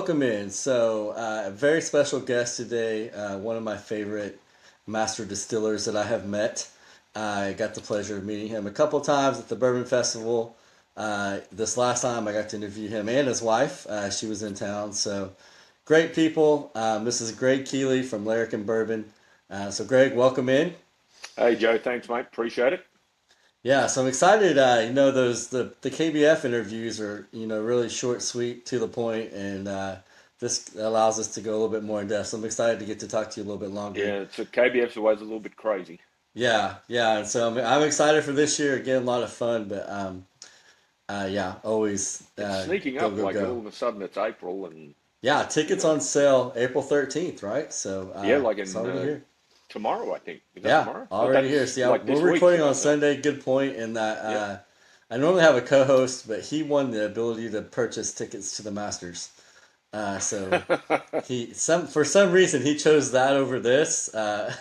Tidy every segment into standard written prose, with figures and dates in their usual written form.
welcome in. So, a very special guest today, one of my favorite master distillers that I have met. I got the pleasure of meeting him a couple times at the Bourbon Festival. This last time I got to interview him and his wife. She was in town. So, great people. This is Greg Keeley from Larrikin Bourbon. So, Greg, welcome in. Hey Joe, thanks mate, appreciate it. Yeah, so I'm excited. Those the KBF interviews are really short, sweet, to the point, and this allows us to go a little bit more in depth. So I'm excited to get to talk to you a little bit longer. Yeah, so KBF's always a little bit crazy. Yeah, yeah, and so I'm excited for this year. Again, a lot of fun, but yeah, always It's sneaking go up go like go. all of a sudden it's April and Yeah, you tickets know, on sale April 13th, right? So yeah, like it's in already here. tomorrow I think. Is that Yeah, tomorrow? But already here. that's So yeah, like we're this week, recording so on Sunday. Good point. In that yeah. I normally have a co-host, but he won the ability to purchase tickets to the Masters. So he some for some reason he chose that over this. I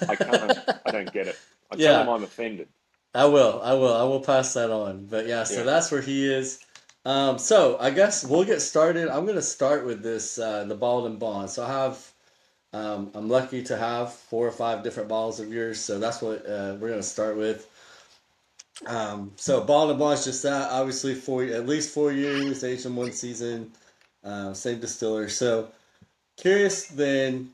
don't get it. I tell him Yeah, I'm offended. I will pass that on. But yeah, so Yeah. that's where he is. So I guess we'll get started. I'm gonna start with this the Bald and Bond. So I'm lucky to have 4 or 5 different bottles of yours. So that's what we're gonna start with. So Ball and Bond is just that. Obviously, at least 4 years, aged in one season, same distiller. So curious then,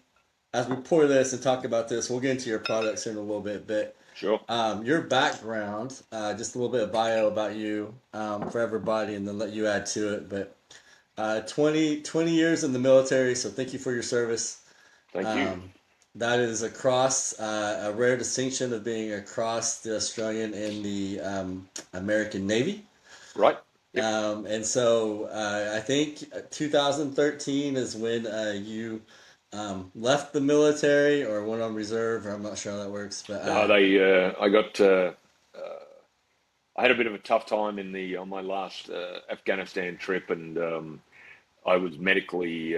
as we pour this and talk about this, we'll get into your products in a little bit. But Sure. your background, just a little bit of bio about you for everybody, and then let you add to it. But 20 years in the military, so thank you for your service. Thank you. Um, that is across a rare distinction of being across the Australian and the American Navy. Right? Yep. And so I think 2013 is when you left the military or went on reserve. I'm not sure how that works, but No, I got I had a bit of a tough time in the on my last Afghanistan trip and I was medically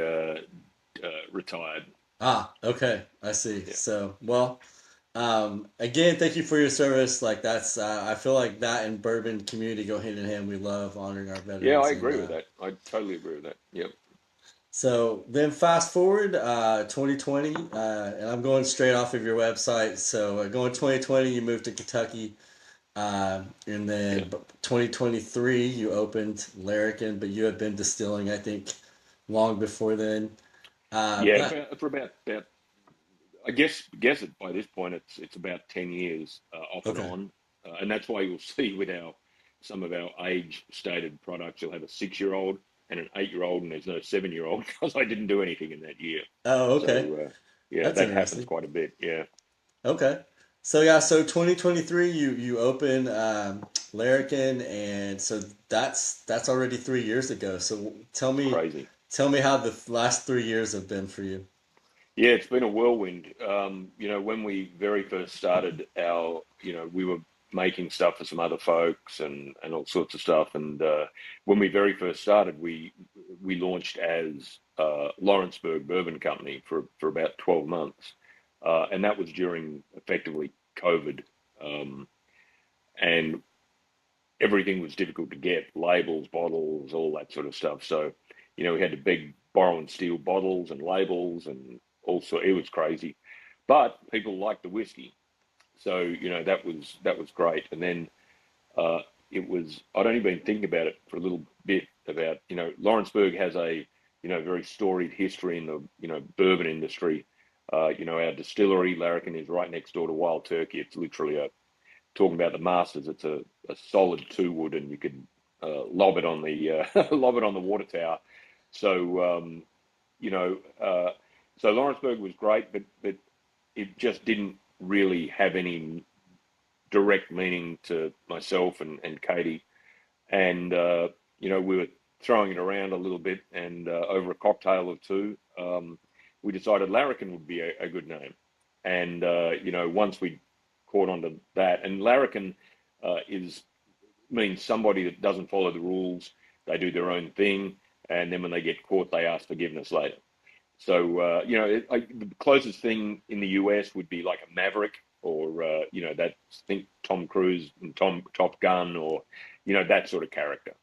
retired. okay, I see. Yeah. So well, again, thank you for your service. Like that's I feel like that and bourbon community go hand in hand. We love honoring our Yeah, I veterans and agree with that. I totally agree with that. Yep. so then fast forward 2020, and I'm going straight off of your website. So going 2020, you moved to Kentucky, and Yeah. then 2023 you opened Larrikin, but you had been distilling, I think, long before then. Yeah, But for about I guess it, by this point it's about 10 years off and okay, on, and that's why you'll see with our some of our age stated products, you'll have a 6-year-old and an 8-year-old, and there's no 7-year-old because I didn't do anything in that year. oh okay, So yeah, that's that happens interesting. quite a bit. Yeah. Okay, so yeah, so 2023 you open Larrikin, and so that's already 3 years ago. So Crazy. tell me how the last 3 years have been for you. Yeah, it's been a whirlwind. When we very first started we were making stuff for some other folks and all sorts of stuff. And when we very first started, we launched as Lawrenceburg Bourbon Company for about 12 months, and that was during effectively COVID, and everything was difficult to get, labels, bottles, all that sort of stuff. So, we had to beg, borrow and steal bottles and labels and also it was crazy. But people liked the whiskey. So, that was great. And then it was I'd only been thinking about it for a little bit about, Lawrenceburg has a, very storied history in the, bourbon industry. Our distillery, Larrikin, is right next door to Wild Turkey. It's literally talking about the Masters, it's a solid 2 wood, and you could lob it on the lob it on the water tower. So you know, uh, so Lawrenceburg was great, but it just didn't really have any direct meaning to myself and Katie, and we were throwing it around a little bit, and over a cocktail or two, we decided Larrikin would be a good name, and once we caught on to that, and Larrikin is means somebody that doesn't follow the rules. They do their own thing, and then when they get caught, they ask forgiveness later. So the closest thing in the US would be like a Maverick, or that think Tom Cruise and Top Gun, or that sort of character.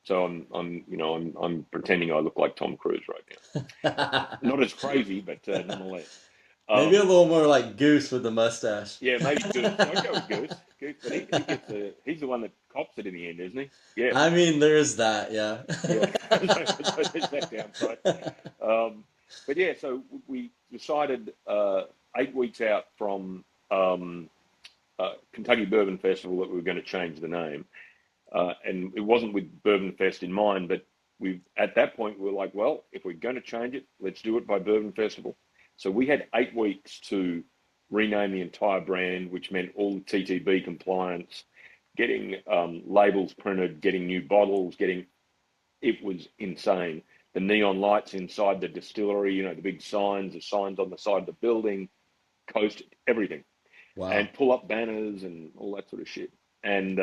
So I'm pretending I look like Tom Cruise right now. Not as crazy, but nonetheless. Maybe a Um, little more like Goose with the mustache. yeah, maybe Goose. I'd go with Goose. Goose, but he gets he's the one that cops it in the end, isn't he? Yeah, I mean, there is that, yeah. yeah. So there's that downside. Um, but yeah, so we decided 8 weeks out from Kentucky Bourbon Festival that we were going to change the name. And it wasn't with Bourbon Fest in mind, but we at that point we were like, well, if we're going to change it, let's do it by Bourbon Festival. So we had 8 weeks to rename the entire brand, which meant all the TTB compliance, getting labels printed, getting new bottles, getting it was insane. The neon lights inside the distillery, the big signs, the signs on the side of the building, coast, everything, Wow. and pull up banners and all that sort of shit. And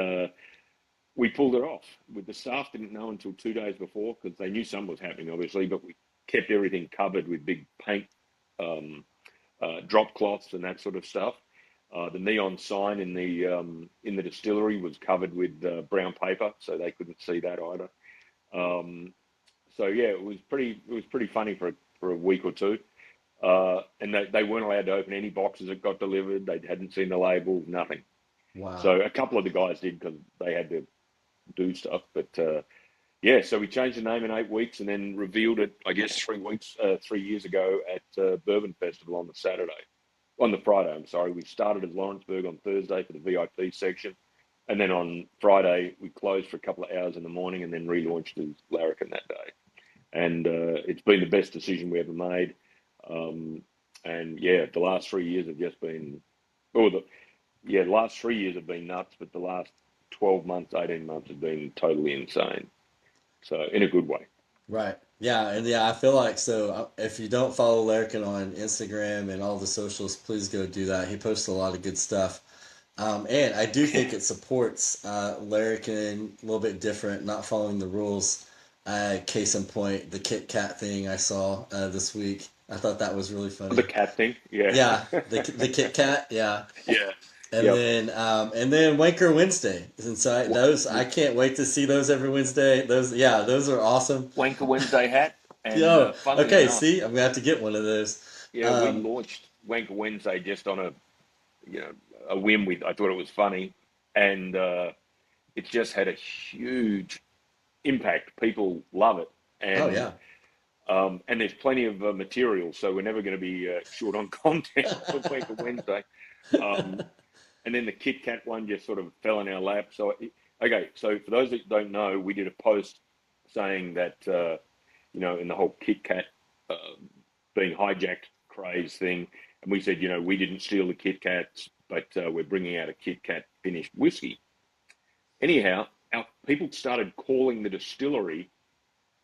we pulled it off. With the staff didn't know until 2 days before because they knew something was happening, obviously. But we kept everything covered with big paint, um, drop cloths, and that sort of stuff. The neon sign in the distillery was covered with brown paper, so they couldn't see that either. Um, so yeah, it was pretty funny for a week or two. And they weren't allowed to open any boxes that got delivered. They hadn't seen the labels, nothing. Wow. So a couple of the guys did because they had to do stuff. But yeah, so we changed the name in 8 weeks and then revealed it, I guess, 3 years ago at Bourbon Festival on the Friday. I'm sorry. We started at Lawrenceburg on Thursday for the VIP section. And then on Friday, we closed for a couple of hours in the morning and then relaunched as Larrikin that day. And it's been the best decision we ever made. Um, and yeah, the last 3 years have just been, or the last 3 years have been nuts, but the last 12 months, 18 months have been totally insane. So in a good way. Right. Yeah, and yeah, I feel like so if you don't follow Larrikin on Instagram and all the socials, please go do that. He posts a lot of good stuff. And I do think it supports Larrikin a little bit different, not following the rules. Case in point, the Kit Kat thing I saw this week. I thought that was really The funny. cat thing, yeah. Yeah, the Kit Kat, yeah. Yeah. And Yep. then Wanker Wednesday. And so I can't wait to see those every Wednesday. Those are awesome. Wanker Wednesday hat. And Yo, funnily okay, enough, see, I'm gonna have to get one of those. yeah, we Um, launched Wanker Wednesday just on you know, a whim. I thought it was funny. And it's just had a huge impact. People love it. oh And yeah. there's plenty of material, so we're never going to be short on content for Wanker Wednesday. Um, and then the Kit Kat one just sort of fell in our lap. So, okay, so for those that don't know, we did a post saying that, in the whole Kit Kat uh, being hijacked craze thing, and we said, we didn't steal the Kit Kats, but we're bringing out a Kit Kat finished whiskey. Anyhow, our people started calling the distillery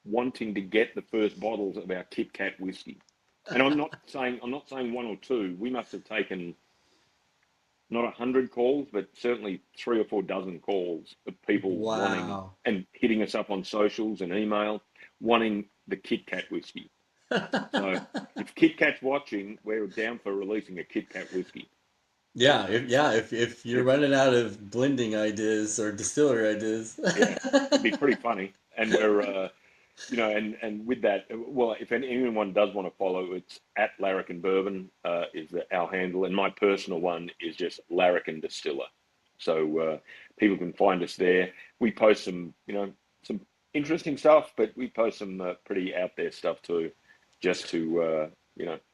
wanting to get the first bottles of our Kit Kat whiskey. And I'm not saying one or two. We must have taken not 100 calls, but certainly 3 or 4 dozen calls of people wanting Wow. and hitting us up on socials and email, wanting the Kit Kat whiskey. So if Kit Kat's watching, we're down for releasing a Kit Kat whiskey. If you're It, running out of blending ideas or distillery ideas. yeah, it'd be pretty funny. And we're, and with that, well, if anyone does want to follow, it's at Larrikin Bourbon is our handle, and my personal one is just Larrikin Distiller. So people can find us there. We post some interesting stuff, but we post some pretty out there stuff too, just to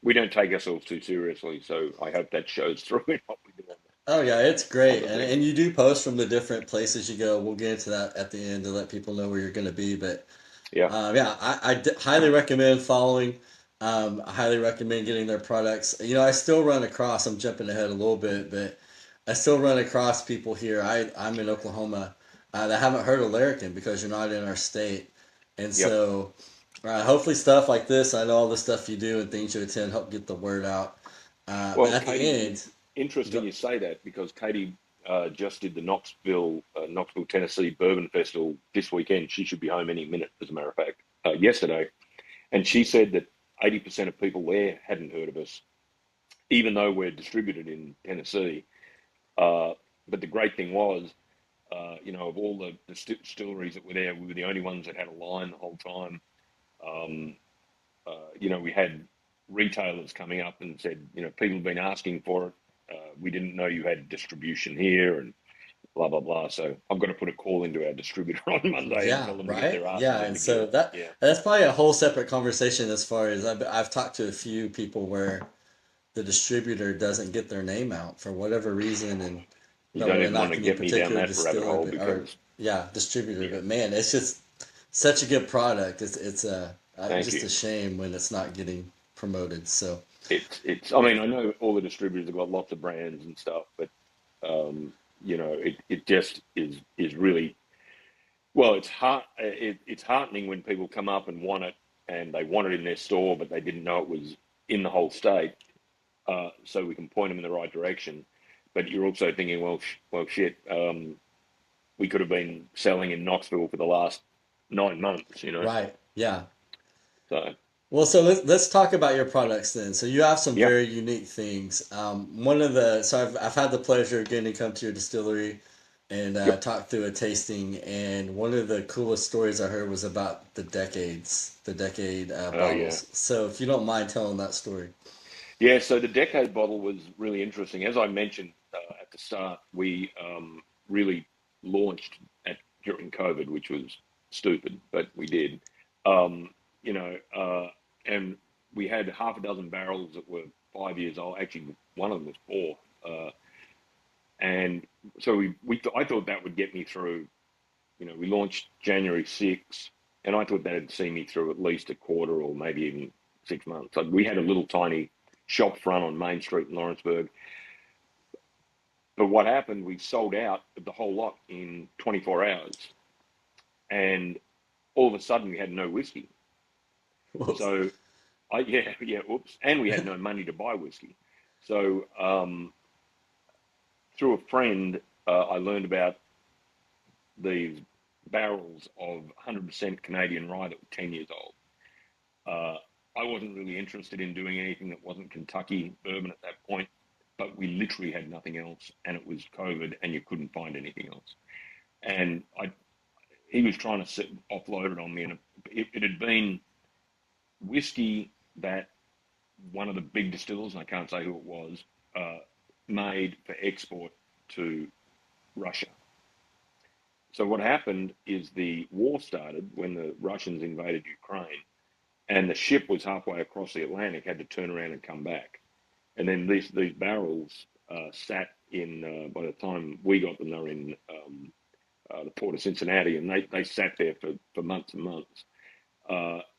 we don't take ourselves too seriously. So I hope that shows through in what we do Oh yeah, it's on great, the and thing. and you do post from the different places you go. We'll get into that at the end to let people know where you're going to be. But Yeah. yeah, highly recommend following. I highly recommend getting their products. I still run across. I'm jumping ahead a little bit, but I still run across people here. I'm in Oklahoma that haven't heard of Larrikin because you're not in our state, and Yep. so hopefully stuff like this. I know all the stuff you do and things you attend help get the word out. But Well, at the Katie, end, interesting go, you say that because Katie just did the Knoxville, Tennessee Bourbon Festival this weekend. She should be home any minute, as a matter of fact, yesterday. And she said that 80% of people there hadn't heard of us, even though we're distributed in Tennessee. Uh, but the great thing was, Of all the distilleries that were there, we were the only ones that had a line the whole time. Um, we had retailers coming up and said, people have been asking for it. We didn't know you had distribution here, and blah blah blah. So I've got to put a call into our distributor on Monday and Yeah, tell them to get right. their asses Yeah, in and the gear. so Yeah, that's probably a whole separate conversation as far as I've talked to a few people where the distributor doesn't get their name out for whatever reason, and you don't don't want to even want knock to any get me down particular that rabbit distiller, hole but, or because yeah, distributor, yeah, but man, it's just such a good product. It's thank just a you. shame when it's not getting promoted. So It's. I mean, I know all the distributors have got lots of brands and stuff, but it just is really well. It's heartening when people come up and want it, and they want it in their store, but they didn't know it was in the whole state. So we can point them in the right direction. But you're also thinking, well, shit. We could have been selling in Knoxville for the last 9 months. right, yeah. So Well, so let's talk about your products then. So you have some yeah, very unique things. So I've had the pleasure of getting to come to your distillery and yep. talk through a tasting. And one of the coolest stories I heard was about the decade Oh yeah. bottles. So if you don't mind telling that story. Yeah, so the decade bottle was really interesting. As I mentioned at the start, we really launched during COVID, which was stupid, but we did. Um, and we had half a dozen barrels that were 5 years old. Actually, one of them was four. And so I thought that would get me through. We launched January 6th, and I thought that'd see me through at least a quarter or maybe even 6 months. Like we had a little tiny shop front on Main Street in Lawrenceburg. But what happened, we sold out of the whole lot in 24 hours. And all of a sudden, we had no whiskey. Whoops. So, yeah, yeah, oops. And we had no money to buy whiskey. So, through a friend, I learned about these barrels of 100% Canadian rye that were 10 years old. Uh, I wasn't really interested in doing anything that wasn't Kentucky bourbon at that point, but we literally had nothing else, and it was COVID, and you couldn't find anything else. And he was trying to offload it on me, and it had been whiskey that one of the big distillers, and I can't say who it was, uh, made for export to Russia. So what happened is the war started when the Russians invaded Ukraine, and the ship was halfway across the Atlantic, had to turn around and come back. And then these barrels sat in. By the time we got them, they were in the port of Cincinnati, and they sat there for months and months.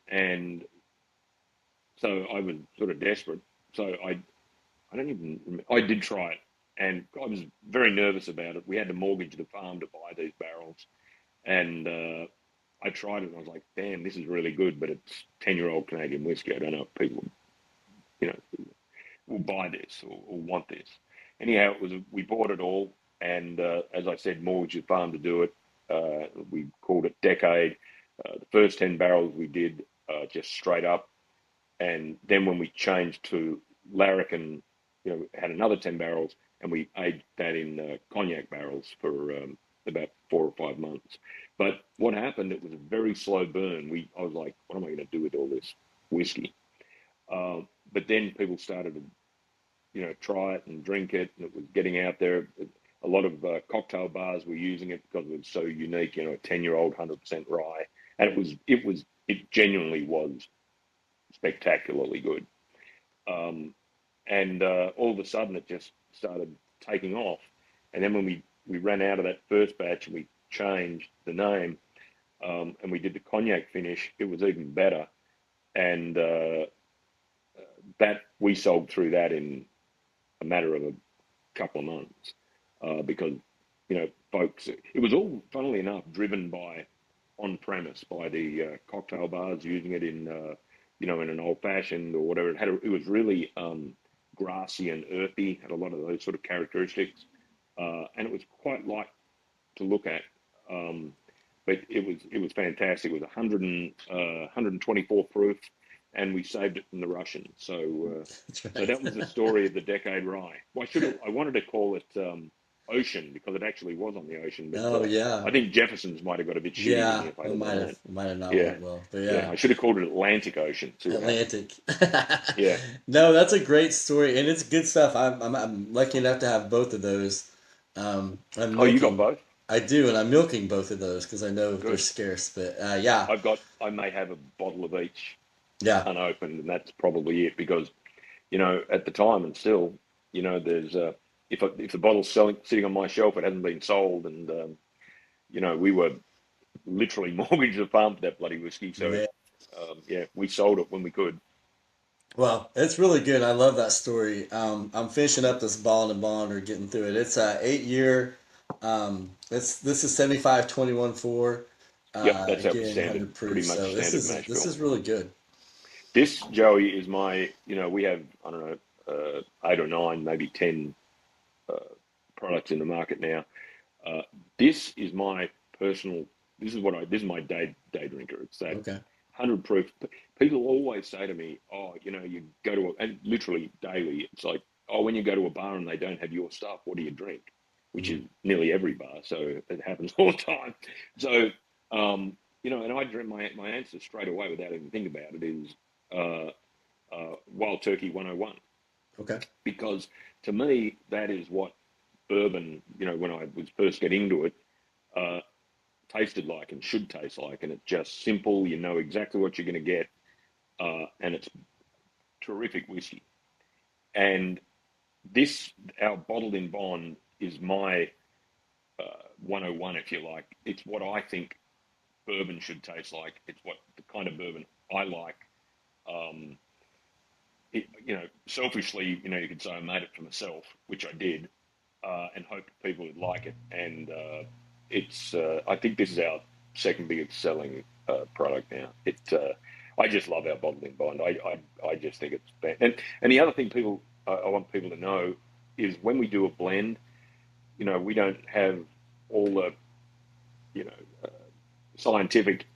And so I was sort of desperate. So I don't even I did try it, and I was very nervous about it. We had to mortgage the farm to buy these barrels, and I tried it, and I was like, "Damn, this is really good," but it's 10-year-old Canadian whiskey. I don't know if people, you know, will buy this or want this. Anyhow, we bought it all, and as I said, mortgaged the farm to do it. We called it Decade. The first 10 barrels we did just straight up, and then when we changed to Larrikin, had another 10 barrels, and we aged that in cognac barrels for about 4 or 5 months. But what happened? It was a very slow burn. I was like, what am I going to do with all this whiskey? Uh, but then people started to try it and drink it, and it was getting out there. A lot of cocktail bars were using it because it was so unique. A 10-year-old 100% rye, and it genuinely was spectacularly good. Um, and all of a sudden, it just started taking off. And then when we ran out of that first batch, and we changed the name, and we did the cognac finish, it was even better. And that we sold through that in a matter of a couple of months because folks, it was all, funnily enough, driven by on premise by the cocktail bars using it in in an old fashioned or whatever. It was really grassy and earthy, had a lot of those sort of characteristics, and it was quite light to look at. Um, but it was fantastic. It was 124 proof, and we saved it from the Russians. So That's so right. that was the story of the Decade Rye. Well, I wanted to call it. ocean because it actually was on the ocean. But Oh yeah, I think Jefferson's might have got a bit shitty with me yeah. if I'd It have done that. might have not Yeah, went well, but yeah. yeah. I should have called it Atlantic Ocean. See what happened. Atlantic. Yeah. No, that's a great story, and it's good stuff. I'm lucky enough to have both of those. I'm Oh, you got milking. both? I do, and I'm milking both of those because I know they're Good. scarce. But yeah, I may have a bottle of each yeah, unopened, and that's probably it because at the time and still, there's if the bottle's sitting on my shelf, it hasn't been sold, and we were literally mortgaged the farm for that bloody whiskey. So, man. yeah, we sold it when we could. Well, it's really good. I love that story. I'm finishing up this ball and bond or getting through it. It's a 8 year. It's this is 75/21/4. Yep, that's our Again, standard, 100 pretty proof. much So standard mash this bill. is really good. This Joey is my, we have I don't know, 8 or 9, maybe 10 uh, products in the market now. Uh, this is my personal. This is my day drinker. It's that Okay. 100 proof. People always say to me, "Oh, you go to and literally daily. It's like, oh, when you go to a bar and they don't have your stuff, what do you drink?" Which is Mhm. nearly every bar, so it happens all the time. So, and I drink my answer straight away without even thinking about it is uh, Wild Turkey 101 Okay. because to me that is what bourbon, when I was first getting into it, uh, tasted like and should taste like. And it's just simple. You know exactly what you're going to get. And it's terrific whiskey. And this, our bottled in bond, is my 101, if you like. It's what I think bourbon should taste like. It's what the kind of bourbon I like. Um, selfishly, you could say I made it for myself, which I did, and hoped people would like it. And I think this is our second biggest selling product now. I just love our bottling bond. I just think it's bad. And the other thing I want people to know is when we do a blend, we don't have all the, you know, uh, scientific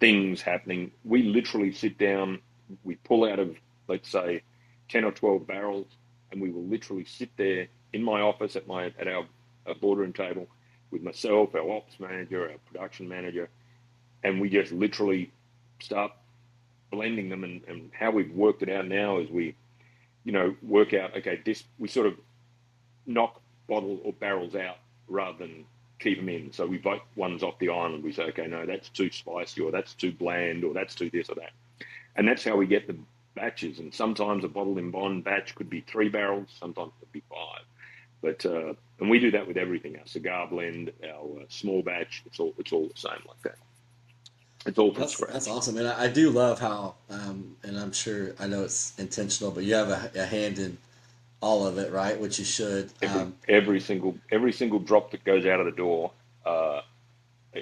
things happening. We literally sit down, we pull out of, let's say, 10 or 12 barrels, and we will literally sit there in my office at our boardroom table with myself, our ops manager, our production manager, and we just literally start blending them. And how we've worked it out now is we, work out, okay, this, we sort of knock bottle or barrels out rather than keep them in. So we vote ones off the island. We say, okay, no, that's too spicy, or that's too bland, or that's too this or that. And that's how we get the batches. And sometimes a bottle in bond batch could be 3 barrels, sometimes it could be 5. But and we do that with everything. Our cigar blend, our small batch, it's all the same like that. It's all from That's scratch. awesome, and I do love how, and I'm sure I know it's intentional, but you have a hand in all of it, right? Which you should. Every single drop that goes out of the door. Uh,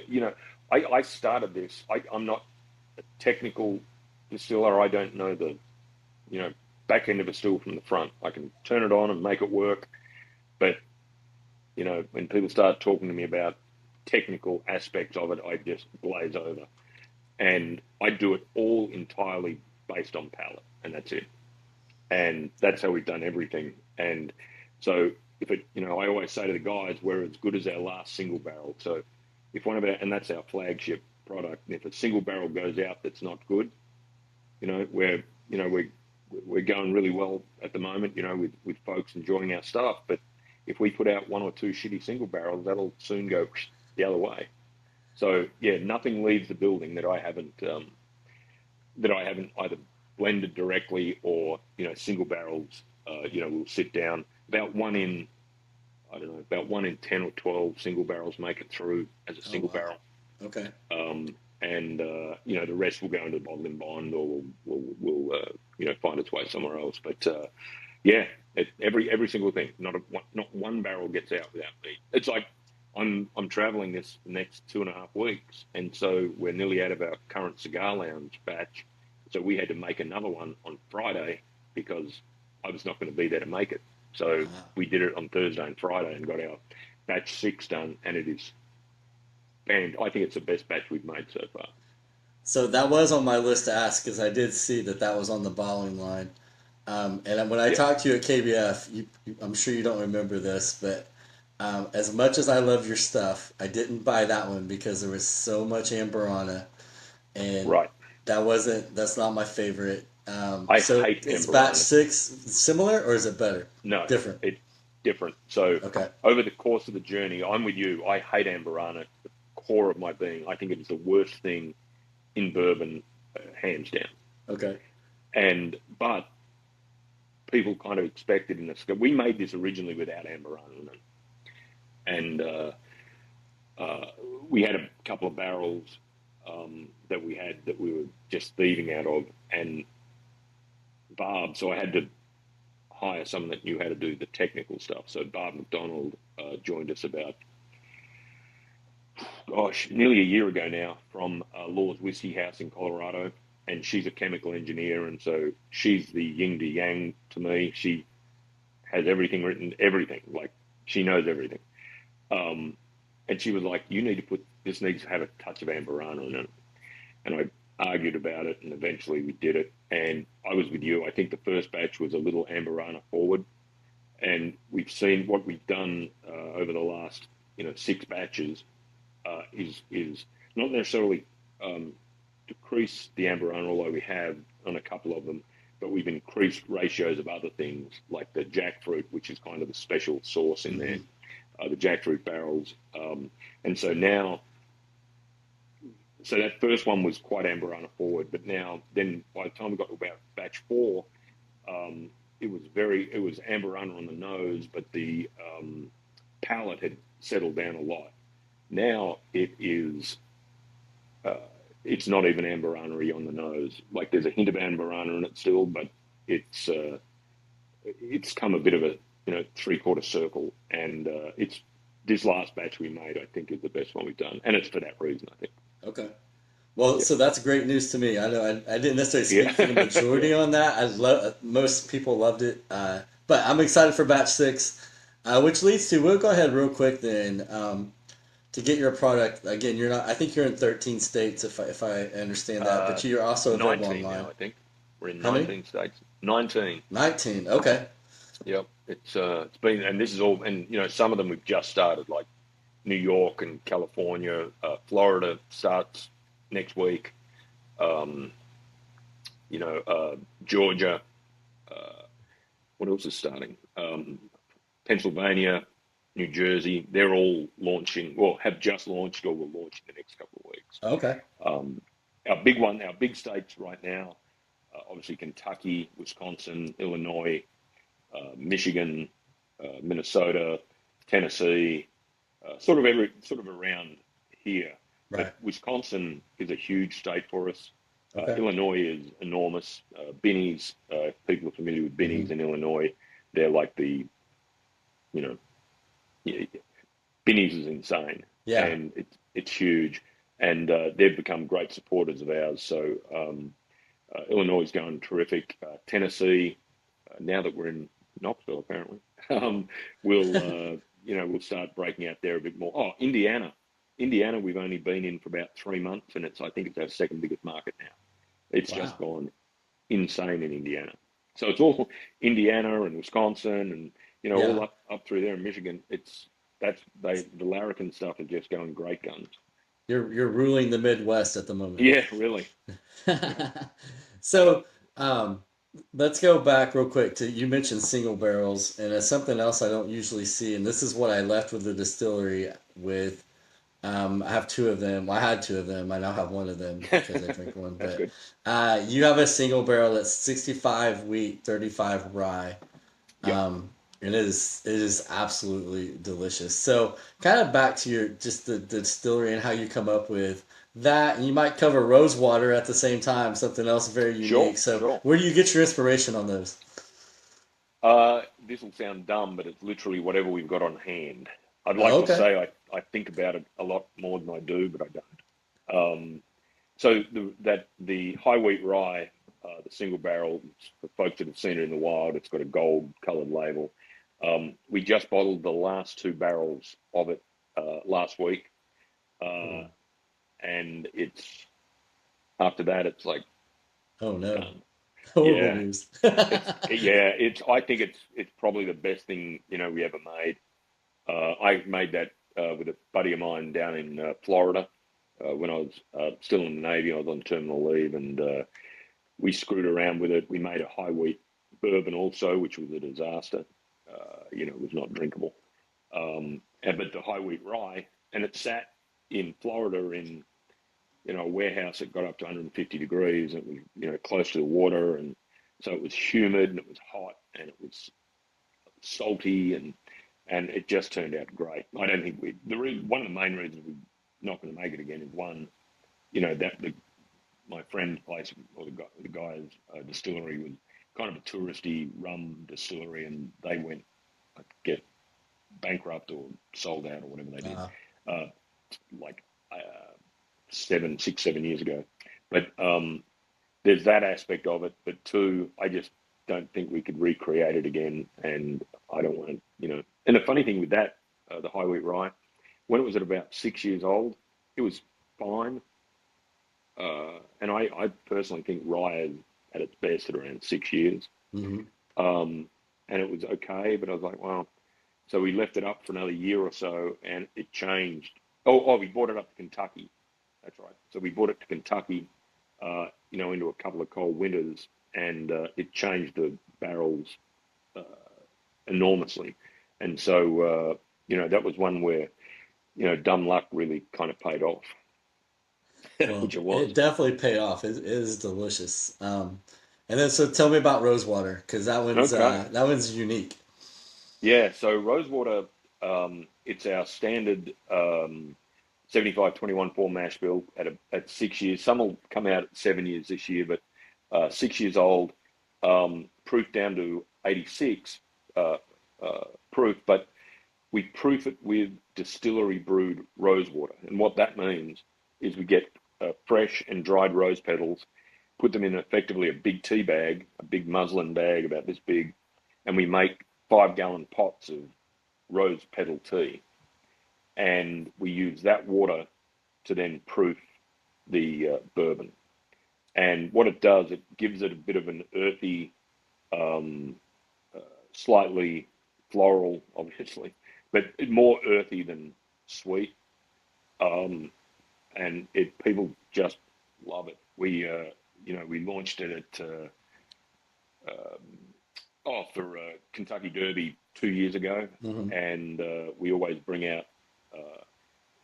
you know, I started this. I'm not a technical distiller. I don't know the you know back end of a still from the front. I can turn it on and make it work, but when people start talking to me about technical aspects of it, I just glaze over, and I do it all entirely based on palate, and that's it. And that's how we've done everything. And so I always say to the guys, we're as good as our last single barrel. So if one of our, and that's our flagship product, and if a single barrel goes out that's not good, we're we're going really well at the moment, with folks enjoying our stuff. But if we put out one or two shitty single barrels, that'll soon go the other way. So yeah, nothing leaves the building that I haven't either blended directly or single barrels. We'll sit down about one in I don't know about 1 in 10 or 12 single barrels make it through as a Oh single wow. barrel. Okay. And the rest will go into the bottling bond, or will find its way somewhere else. But yeah, every single thing, not one barrel gets out without me. It's like I'm traveling this next 2.5 weeks, and so we're nearly out of our current cigar lounge batch. So we had to make another one on Friday because I was not going to be there to make it. So Wow. we did it on Thursday and Friday and got our batch 6 done, and it is, and I think it's the best batch we've made so far. So that was on my list to ask because I did see that that was on the bottling line. And when I Yep. talked to you at KBF, I'm sure you don't remember this, but As much as I love your stuff, I didn't buy that one because there was so much amberana, and Right. that's not my favorite. I So hate is batch Amberana. 6 similar or is it better? No, Different. it's different. So Okay. over the course of the journey, I'm with you. I hate Amberana to the core of my being. I think it is the worst thing in bourbon, hands down. Okay. But people kind of expected in this. We made this originally without Amberana, and uh, we had a couple of barrels that we had that we were just thieving out of, and Barb. So I had to hire someone that knew how to do the technical stuff. So Barb McDonald joined us about, gosh, nearly a year ago now from Law's Whiskey House in Colorado. And she's a chemical engineer. And so she's the yin to yang to me. She has everything written, everything. Like she knows everything. Um, and she was like, you need to this needs to have a touch of Amberana in it. And I argued about it. And eventually we did it. And I was with you. I think the first batch was a little Amberana forward. And we've seen what we've done over the last, 6 batches is not necessarily um, decrease the amberana, although we have on a couple of them, but we've increased ratios of other things like the jackfruit, which is kind of the special sauce in there, Mm-hmm. the jackfruit barrels, and so now. So that first one was quite amberana forward, but now then by the time we got to about batch 4, um, it was amberana on the nose, but the palate had settled down a lot. Now uh, it's not even amberanery on the nose. Like there's a hint of amberana in it still, but it's uh, it's come a bit of a 3/4 circle, and it's this last batch we made. I think is the best one we've done, and it's for that reason. I think. Okay. Well, Yeah, so that's great news to me. I know I didn't necessarily speak for the yeah, yeah. majority on that. I love most people loved it, but I'm excited for batch 6, which leads to we'll go ahead real quick then to get your product. Again, you're not. I think you're in 13 states if I understand that, Uh, but you're also available 19 online. now. I think we're in How many? 19 states. 19. 19. Okay. Yep. It's been, and this is all, and some of them we've just started, like New York and California, Florida starts next week. Um, Georgia. Uh, what else is starting? Pennsylvania, New Jersey. They're all launching, well, have just launched or will launch in the next couple of weeks. Okay. Um, our big states right now, obviously Kentucky, Wisconsin, Illinois, Michigan, Minnesota, Tennessee, sort of around here. But Right. Wisconsin is a huge state for us. Okay. Illinois is enormous. Binny's, people are familiar with Hmm. Binny's in Illinois. They're like the, you know, yeah, Binny's is insane, Yeah. and it's huge, and they've become great supporters of ours. So Illinois is going terrific. Tennessee, now that we're in Knoxville, apparently, um, we'll start breaking out there a bit more. Oh, Indiana, we've only been in for about 3 months, and I think it's our second biggest market now. It's just Wow. gone insane in Indiana. So it's all Indiana and Wisconsin, and all Yeah. up through there in Michigan. The Larrikin stuff is just going great guns. You're ruling the Midwest at the moment. Yeah, really. Yeah, So, um, let's go back real quick to you mentioned single barrels, and it's something else I don't usually see, and this is what I left with the distillery with. I have two of them. Well, I had two of them. I now have one of them because I drink one. that's But good. you have a single barrel that's 65 wheat, 35 rye. Yep, And it is absolutely delicious. So kind of back to your just the distillery and how you come up with that, and you might cover rosewater at the same time, something else very sure, unique. So sure. where do you get your inspiration on those? This will sound dumb, but it's literally whatever we've got on hand. I'd like Oh, to okay. say I think about it a lot more than I do, but I don't. So the high wheat rye, the single barrel, for folks that have seen it in the wild, it's got a gold coloured label. We just bottled the last 2 barrels of it last week, uh, Oh, and it's after that it's like oh no, done. horrible Yeah, news. it's yeah, it's. I think it's probably the best thing we ever made. I made that with a buddy of mine down in Florida when I was still in the Navy. I was on terminal leave, and we screwed around with it. We made a high wheat bourbon also, which was a disaster. It was not drinkable. But the high wheat rye, and it sat in Florida in a warehouse that got up to 150 degrees. And it was close to the water, and so it was humid and it was hot and it was salty, and it just turned out great. I don't think one of the main reasons we're not going to make it again is one, that my friend's place, or the guy's distillery, was kind of a touristy rum distillery, and they went get bankrupt or sold out or whatever they did, Uh, uh, like 7 years ago. But there's that aspect of it. But two, I just don't think we could recreate it again, and I don't want to. And the funny thing with that, the high wheat rye, when it was at about 6 years old, it was fine. And I personally think rye is at its best at around 6 years. mhm. And it was okay, but I was like, well, so we left it up for another year or so, and it changed. We brought it up to Kentucky. That's right. So we brought it to Kentucky, into a couple of cold winters, and it changed the barrels uh, enormously. And so, that was one where, dumb luck really kind of paid off, Well, which it was. it definitely paid off. It is delicious. And then so tell me about Rosewater because Okay. that one's unique. Yeah. So Rosewater, it's our standard 75-21 4 mash bill at 6 years. Some will come out at 7 years this year, but 6 years old, proof down to 86 proof, but we proof it with distillery brewed rose water. And what that means is we get fresh and dried rose petals, put them in effectively a big tea bag, a big muslin bag about this big, and we make 5-gallon pots of rose petal tea. And we use that water to then proof the bourbon. And what it does, it gives it a bit of an earthy, um, uh, slightly floral, obviously, but more earthy than sweet. Um, and people just love it. We launched it at for Kentucky Derby 2 years ago, Hmm. and we always bring out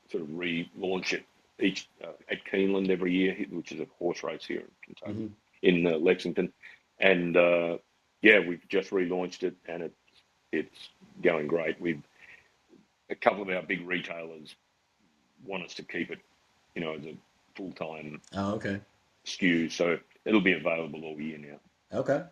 sort of relaunch it each at Keeneland every year, which is a horse race here in Kentucky, Hmm. in Lexington, and we've just relaunched it, and it's going great. We've A couple of our big retailers want us to keep it, as a full time Oh, okay. SKU, so it'll be available all year now. Okay.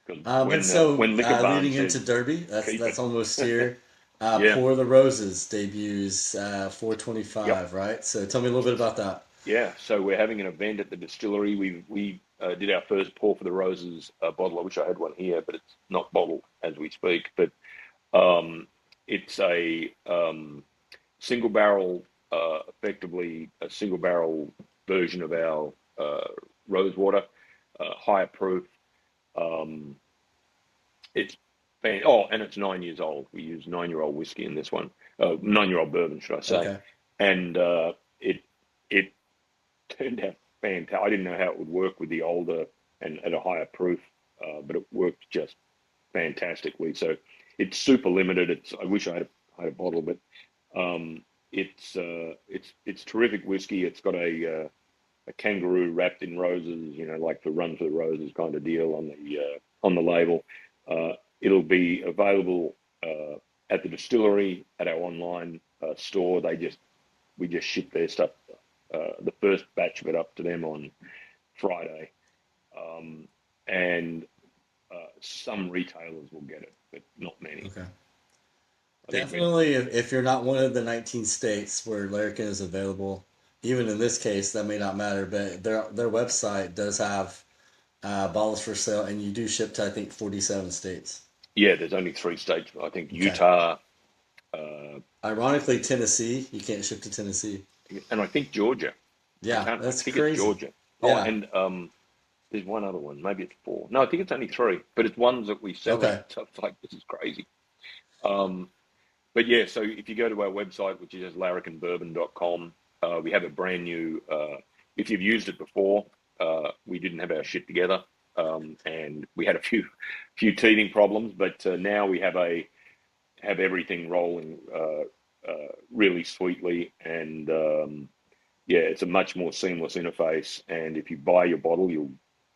Because And when so Liquor Barn leading says into Derby, keep that's it, almost here. yeah, Pour the Roses debuts yep. 425, right? So tell me a little bit about that. Yeah, so we're having an event at the distillery. We did our first pour for the roses bottle. I wish I had one here, but it's not bottled as we speak. But it's a single barrel, effectively a single barrel version of our rose water, higher proof. Um, it's and it's 9 years old. We use 9-year-old whiskey in this one, 9-year-old bourbon, should I say? Okay. And it turned out fantastic. I didn't know how it would work with the older and at a higher proof, but it worked just fantastically. So it's super limited. I wish I had a bottle, but um, it's terrific whiskey. It's got a kangaroo wrapped in roses, like the Run for the Roses kind of deal on the label. It'll be available at the distillery, at our online store. We just ship their stuff, the first batch of it up to them on Friday, and some retailers will get it, but not many. Okay. I think we're Definitely, if you're not one of the 19 states where Larrikin is available, even in this case, that may not matter. But their website does have bottles for sale, and you do ship to I think 47 states. Yeah. There's only 3 states. I think Okay. Utah, uh, Ironically, Tennessee, you can't ship to Tennessee. and I think Georgia. Yeah, I that's think it's crazy. Georgia. Oh, Yeah. and there's one other one. Maybe it's 4. No, I think it's only 3, but it's ones that we sell in. Okay. So it's like this is crazy. Um, but yeah, so if you go to our website, which is larrikinbourbon.com, we have a brand new. If you've used it before, we didn't have our shit together, and we had a few teething problems, but now we have everything rolling really sweetly, and yeah, it's a much more seamless interface. And if you buy your bottle,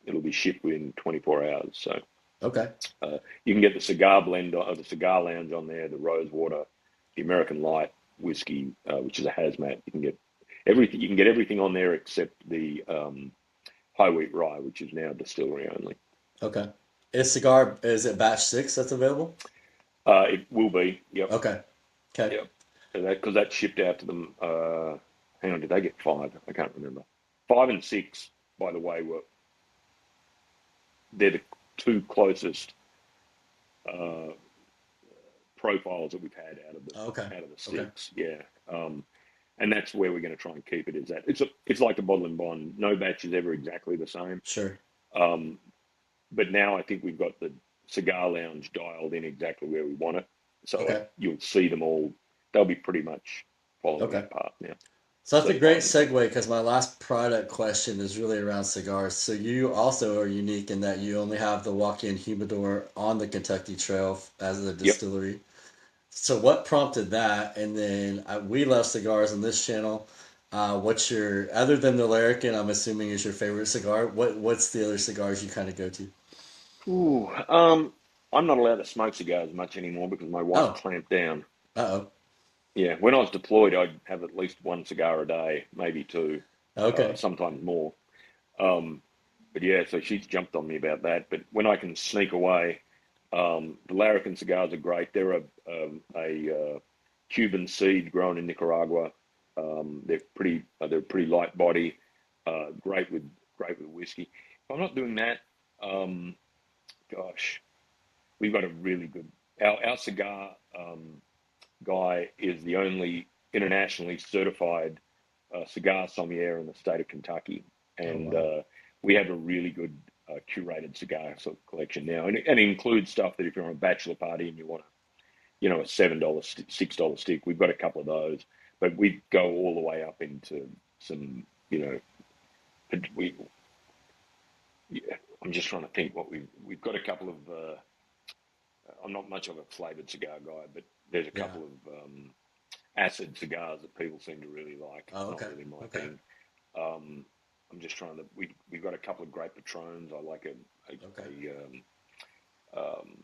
it'll be shipped within 24 hours. So Okay. you can get the cigar blend or the cigar lounge on there, the Rosewater, the American Light whiskey, which is a hazmat. You can get everything. You can get everything on there except the high wheat rye, which is now distillery only. Okay. Is it batch six that's available? It will be. Yep. Okay. Okay. Yep. So because that shipped out to them. Hang on, did they get five? I can't remember. Five and six, by the way, they're the two closest uh, profiles that we've had Okay. out of the Okay. six. Yeah. And that's where we're going to try and keep it. Is that it's like the bottle and bond. No batch is ever exactly the same. Sure. Um, but now I think we've got the cigar lounge dialed in exactly where we want it. So Okay. you'll see them all. They'll be pretty much following Okay. that path now. So that's So a great five and six. segue because my last product question is really around cigars. So you also are unique in that you only have the walk-in humidor on the Kentucky Trail as a Yep. distillery. So what prompted that? And then we love cigars on this channel. What's your other than the Larrikin? I'm assuming is your favorite cigar. What's the other cigars you kind of go to? Ooh, I'm not allowed to smoke cigars much anymore because my wife Oh, clamped down. uh-oh. Yeah, when I was deployed, I'd have at least one cigar a day, maybe two, Okay. sometimes more. Um, but yeah, so she's jumped on me about that. But when I can sneak away, the Larrikin cigars are great. They're a Cuban seed grown in Nicaragua. They're pretty light body, great with whiskey. If I'm not doing that, um, gosh, we've got a really good. Our cigar guy is the only internationally certified cigar sommelier in the state of Kentucky, Oh and wow. we have a really good curated cigar sort of collection now, and it includes stuff that if you're on a bachelor party and you want a $7, $6 stick, we've got a couple of those, but we go all the way up into some, we. Yeah, I'm just trying to think what we've got a couple of. I'm not much of a flavored cigar guy, but there's a Yeah. couple of acid cigars that people seem to really like. Oh, Not okay. really my Okay. thing. I'm just trying to. We've got a couple of great patrons. I like Okay. um,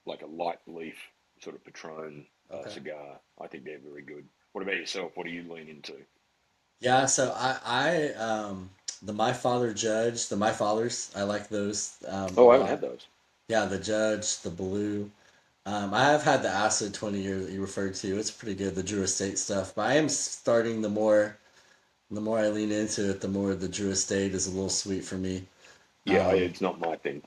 like a light leaf sort of Patron Okay. cigar. I think they're very good. What about yourself? What do you lean into? Yeah, so the My Father Judge, the My Fathers, I like those a Oh, I haven't had lot. those. Yeah, the Judge, the Blue. I have had the Acid 20 year that you referred to. It's pretty good, the Drew Estate stuff. But I am starting the more I lean into it, the more the Drew Estate is a little sweet for me. Yeah, Um, it's not my thing.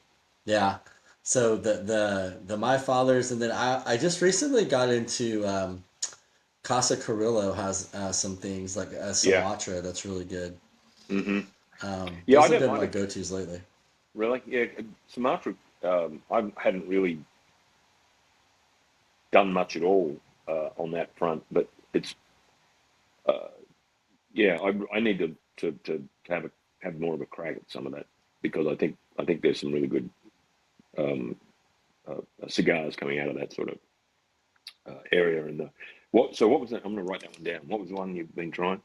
yeah. So the My Fathers, and then I just recently got into Casa Carrillo has some things like Yeah. Sumatra that's really good. Yeah, I Those have don't been mind my it. go-tos lately. Really? Yeah, Sumatra. I hadn't really done much at all on that front, but it's uh, yeah. I need to have more of a crack at some of that because I think there's some really good um, cigars coming out of that sort of area. And what was that? I'm going to write that one down. What was the one you've been trying?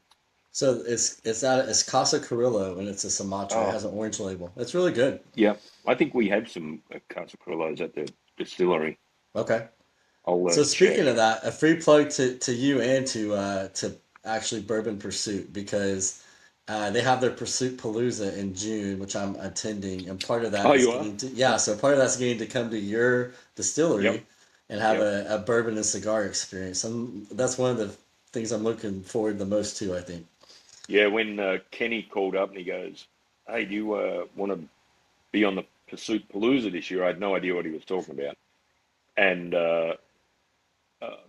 So it's Casa Carrillo and it's a Sumatra. It Oh, has an orange label. It's really good. yeah. I think we have some Casa Crillos at the distillery. Okay. I'll So speaking of check. that, a free plug to you and to actually Bourbon Pursuit because they have their Pursuit Palooza in June, which I'm attending, and part of Oh, that is you are? getting to yeah. So part of that's getting to come to your Yep. distillery and have Yep. a bourbon and cigar experience. That's one of the things I'm looking forward the most to. I think. Yeah, when Kenny called up and he goes, "Hey, do you want to be on the Pursuit Palooza this year?" I had no idea what he was talking about, and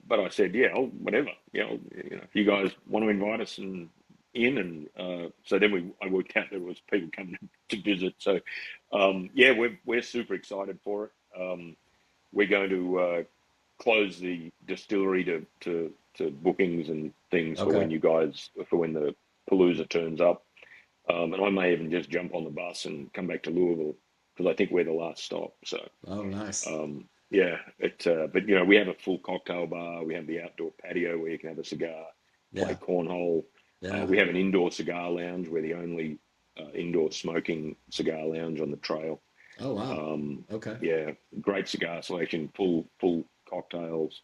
but I said, "Yeah, whatever. If you guys want to invite us and so then I worked out there was people coming to visit. So yeah, we're super excited for it. We're going to closed the distillery to bookings and things for Okay. when you guys for when the Palooza turns up. And I may even just jump on the bus and come back to Louisville because I think we're the last stop. So Oh, nice. yeah, but we have a full cocktail bar. We have the outdoor patio where you can have a cigar, play Yeah. cornhole. Yeah. We have an indoor cigar lounge. We're the only indoor smoking cigar lounge on the trail. Oh, wow. Um, Okay. yeah, great cigar selection, full cocktails.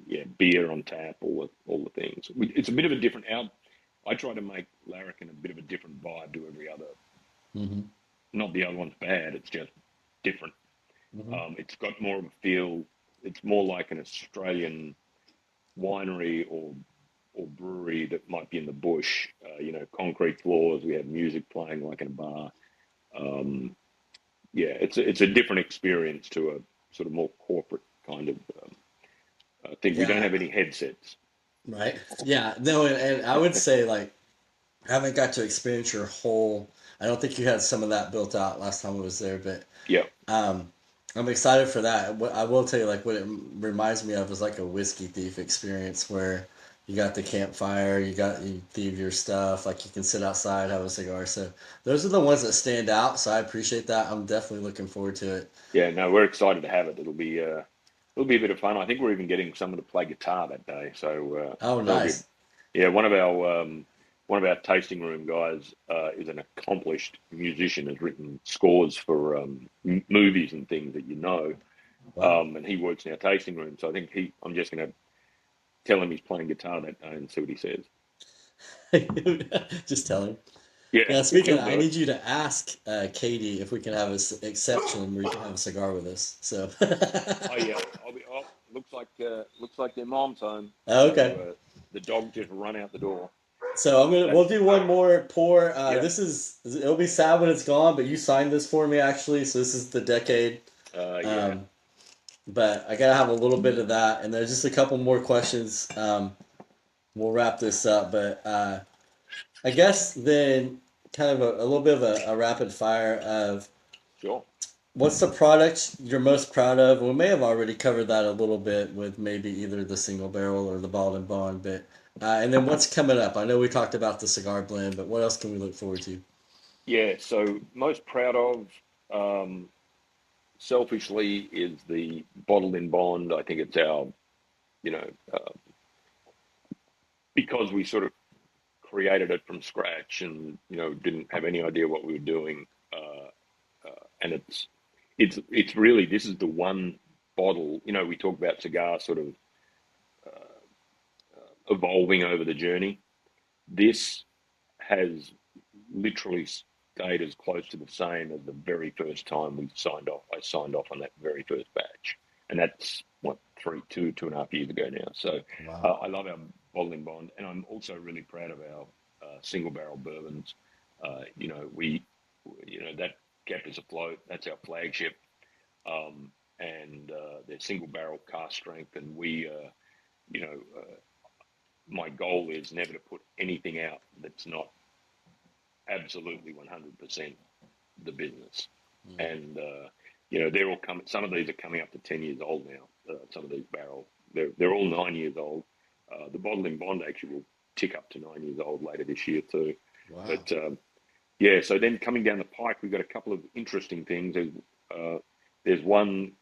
Yeah, beer on tap, all the things. It's a bit of a different out. I try to make Larrikin a bit of a different vibe to every other. Mm-hmm. Not the other one's bad. It's just different. Mm-hmm. It's got more of a feel. It's more like an Australian winery or brewery that might be in the bush. Concrete floors. We have music playing like in a bar. Um, yeah, it's a different experience to a sort of more corporate kind of thing. We don't Yeah. have any headsets. Right. Yeah. No, and I would say like I haven't got to experience your whole. I don't think you had some of that built out last time I was there, but Yeah, um, I'm excited for that. What I will tell you, like what it reminds me of is like a whiskey thief experience where you got the campfire, you thieve your stuff, like you can sit outside, have a cigar. So those are the ones that stand out. So I appreciate that. I'm definitely looking forward to it. yeah. No, we're excited to have it. It'll be a bit of fun. I think we're even getting someone to play guitar that day. So Oh, that'll be nice. yeah. One of our tasting room guys is an accomplished musician. Has written scores for movies and things that Wow. and he works in our tasting room. So I think I'm just going to tell him he's playing guitar that day and see what he says. Just tell him. Yeah, Yeah, speaking he'll of, I do it. need you to ask Katie if we can have an exception where you can have a cigar with us. So, Oh yeah, I'll be. Oh, looks like their mom's home. okay. So the dog just run out the door. So we'll That's do one more pour. yeah. It'll be sad when it's gone, but you signed this for me actually, so this is the decade. Yeah. Um, but I gotta have a little bit of that, and there's just a couple more questions. We'll wrap this up, but I guess then kind of a little bit of a rapid fire of Sure. what's the product you're most proud of? We may have already covered that a little bit with maybe either the single barrel or the bald and bond, but and then what's coming up? I know we talked about the cigar blend, but what else can we look forward to? Yeah. So most proud of, um, selfishly, is the bottled in bond. I think it's our, you know, uh, because we sort of created it from scratch and didn't have any idea what we were doing. And it's really, this is the one bottle. We talk about cigars sort of evolving over the journey. This has literally stayed as close to the same as the very first time we signed off. I signed off on that very first batch, and that's what 2.5 years ago now. So Wow. I love our bottling bond, and I'm also really proud of our single barrel bourbons. We, that kept us afloat. That's our flagship, and they're single barrel cask strength, and you know, uh, my goal is never to put anything out that's not absolutely 100% the business. Mm. And they're all coming. Some of these are coming up to 10 years old now. Some of these barrels, they're all 9 years old. The bottling bond actually will tick up to 9 years old later this year too. Wow. But yeah, so then coming down the pike, we've got a couple of interesting things. There's one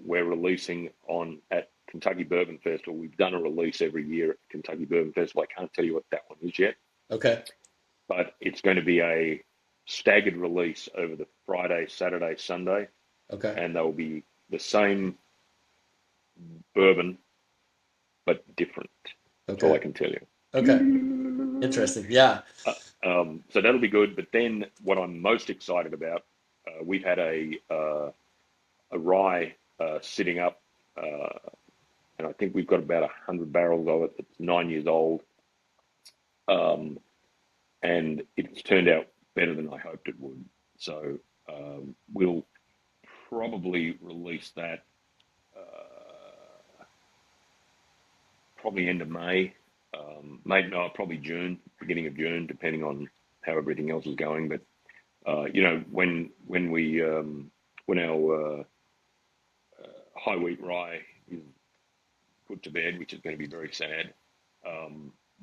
we're releasing on at Kentucky Bourbon Festival. We've done a release every year at Kentucky Bourbon Festival. I can't tell you what that one is yet, Okay. but it's going to be a staggered release over the Friday, Saturday, Sunday, Okay. and they'll be the same bourbon but different. That's all Okay. I can tell Okay. you. Interesting. Yeah. So that'll be good. But then, what I'm most excited about, we've had a rye sitting up, and I think we've got about 100 barrels of it. It's 9 years old, um, and it's turned out better than I hoped it would. So we'll probably release that probably end of May, maybe no, probably June, beginning of June, depending on how everything else is going. But when our high wheat rye is put to bed, which is going to be very sad,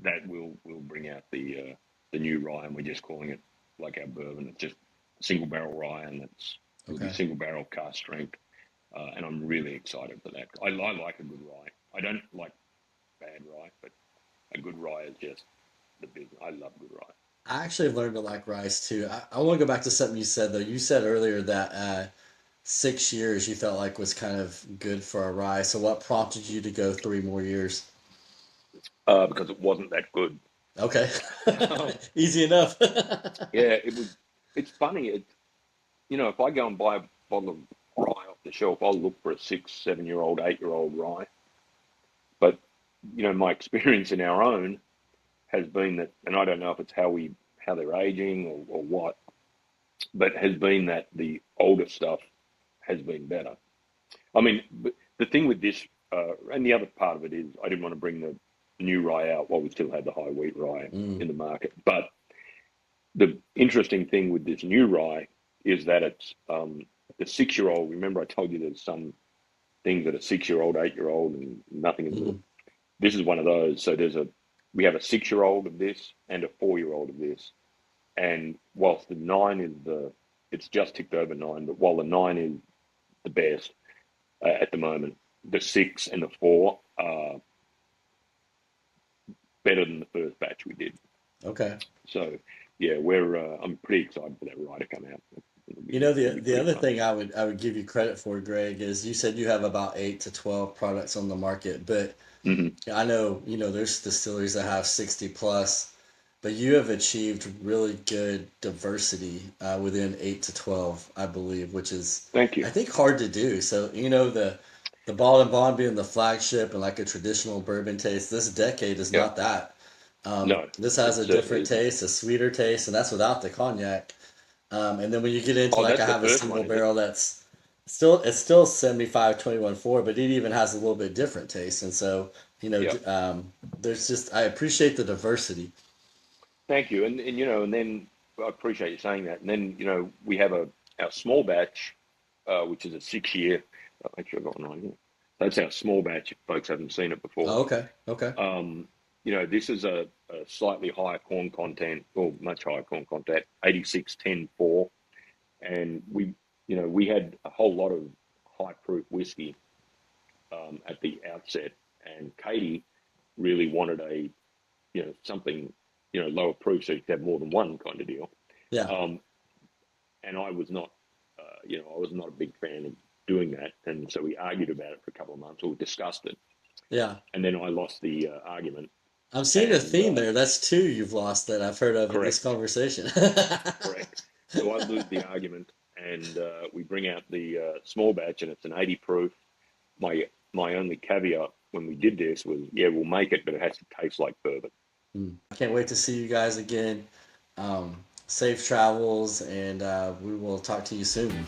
that will bring out the new rye, and we're just calling it like our bourbon. It's just single barrel rye, and it'll be Okay. single barrel cask strength, and I'm really excited for that. I like a good rye. I don't like bad rye, but a good rye is just the business. I love good rye. I actually learned to like rice too. I want to go back to something you said though. You said earlier that 6 years you felt like was kind of good for a rye. So what prompted you to go 3 more years? Because it wasn't that good. Okay. Um, Easy enough. yeah, it was. It's funny. If I go and buy a bottle of rye off the shelf, I'll look for a 6, 7 year old, 8 year old rye. But my experience in our own has been that, and I don't know if it's how they're aging or what, but has been that the older stuff has been better. I mean, the thing with this, and the other part of it is, I didn't want to bring the new rye out while we still had the high wheat rye Mm, in the market. But the interesting thing with this new rye is that it's the 6 year old. Remember, I told you there's some things that are 6 year old, 8 year old, and nothing in the middle. mm, This is one of those. So we have a 6 year old of this and a 4 year old of this. And whilst the nine it's just ticked over nine, but while the nine is the best at the moment, the six and the four are better than the first batch we did. okay. So yeah, I'm pretty excited for that rye to come out. The It'll be the pretty other fun. thing I would give you credit for, Greg, is you said you have about 8 to 12 products on the market, but Hmm. I know, there's distilleries that have 60 plus, but you have achieved really good diversity within 8 to 12, I believe, which is, Thank I you. think, hard to do. So, the Ball and Bond being the flagship and like a traditional bourbon taste, this decade is Yeah. not that. No, This has it a certainly different isn't. taste, a sweeter taste, and that's without the cognac. And then when you get into Oh, like I that's the have a first single one, is it? barrel that's still 75/21/4, but it even has a little bit different taste. And so, Yeah. there's just I appreciate the diversity. Thank you. And then I appreciate you saying that. And then we have our small batch, which is a 6 year. Actually, I've got one right here. That's our small batch. If folks haven't seen it before, Oh, okay, okay, this is a slightly higher corn content, or much higher corn content, 86 10 4, and we had a whole lot of high proof whiskey at the outset, and Katie really wanted something lower proof, so you could have more than one kind of deal. yeah, Um, and I was not a big fan of doing that, and so we argued about it for a couple of months, or we discussed it, yeah. and then I lost the argument, I'm seeing a and theme there. That's two you've lost that I've heard of in this correct, conversation. correct. So I lose the argument, and we bring out the small batch, and it's an 80 proof. My only caveat when we did this was, yeah, we'll make it, but it has to taste like bourbon. I can't wait to see you guys again. Safe travels, and we will talk to you soon.